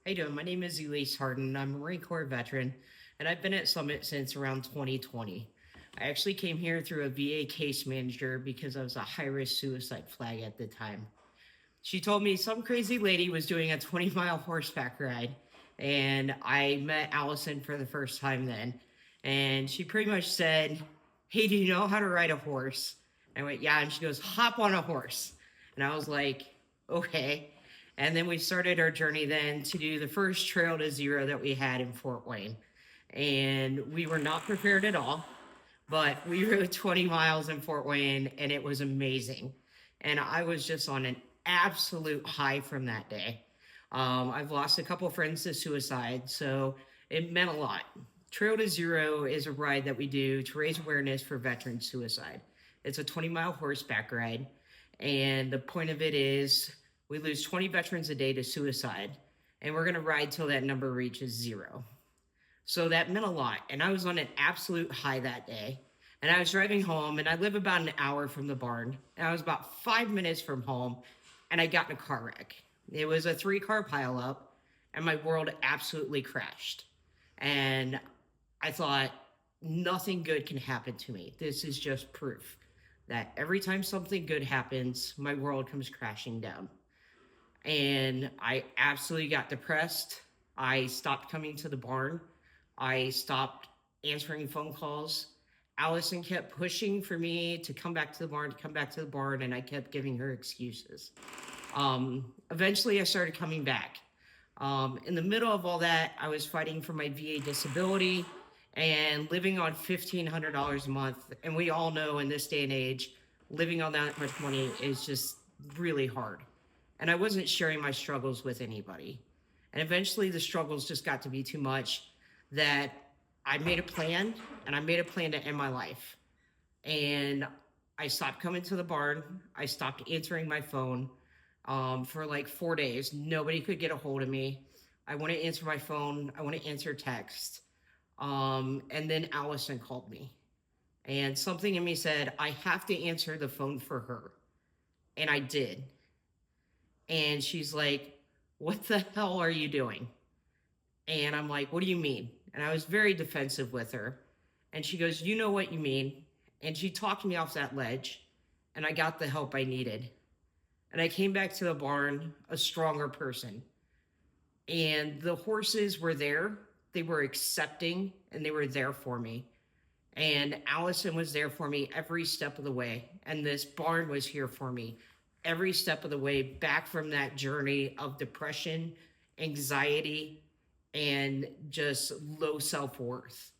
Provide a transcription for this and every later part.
How you doing? My name is Elyse Hardin. I'm a Marine Corps veteran, and I've been at Summit since around 2020. I actually came here through a VA case manager because I was a high-risk suicide flag at the time. She told me some crazy lady was doing a 20-mile horseback ride, and I met Allison for the first time then. And she pretty much said, "Hey, do you know how to ride a horse?" And I went, "Yeah." And she goes, "Hop on a horse." And I was like, "Okay." And then we started our journey then to do the first trail to zero that we had in Fort Wayne. And we were not prepared at all, but we rode 20 miles in Fort Wayne and it was amazing. And I was just on an absolute high from that day. I've lost a couple friends to suicide, so it meant a lot. Trail to Zero is a ride that we do to raise awareness for veteran suicide. It's a 20-mile horseback ride, and the point of it is we lose 20 veterans a day to suicide, and we're going to ride till that number reaches zero. So that meant a lot, and I was on an absolute high that day. And I was driving home, and I live about an hour from the barn, and I was about 5 minutes from home, and I got in a car wreck. It was a 3-car pileup, and my world absolutely crashed. And I thought, nothing good can happen to me. This is just proof that every time something good happens, my world comes crashing down. And I absolutely got depressed. I stopped coming to the barn. I stopped answering phone calls. Allison kept pushing for me to come back to the barn, and I kept giving her excuses. Eventually, I started coming back. In the middle of all that, I was fighting for my VA disability and living on $1,500 a month. And we all know in this day and age, living on that much money is just really hard. And I wasn't sharing my struggles with anybody. And eventually, the struggles just got to be too much that I made a plan, and I made a plan to end my life. And I stopped coming to the barn. I stopped answering my phone for like 4 days. Nobody could get a hold of me. I wouldn't answer my phone. I wouldn't answer text. And then Allison called me. And something in me said, I have to answer the phone for her. And I did. And she's like, "What the hell are you doing?" And I'm like, "What do you mean?" And I was very defensive with her. And she goes, "You know what you mean." And she talked me off that ledge, and I got the help I needed. And I came back to the barn a stronger person. And the horses were there. They were accepting, and they were there for me. And Allison was there for me every step of the way. And this barn was here for me every step of the way back from that journey of depression, anxiety, and just low self-worth.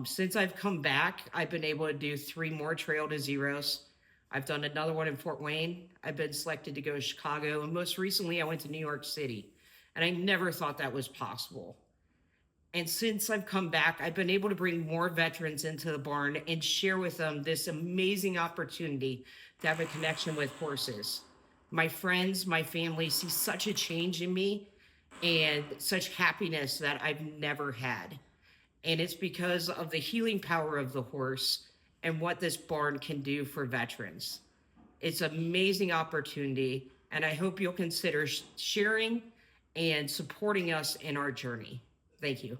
Since I've come back, I've been able to do 3 more Trail to Zeros. I've done another one in Fort Wayne. I've been selected to go to Chicago. And most recently, I went to New York City. And I never thought that was possible. And since I've come back, I've been able to bring more veterans into the barn and share with them this amazing opportunity to have a connection with horses. My friends, my family see such a change in me and such happiness that I've never had. And it's because of the healing power of the horse and what this barn can do for veterans. It's an amazing opportunity, and I hope you'll consider sharing and supporting us in our journey. Thank you.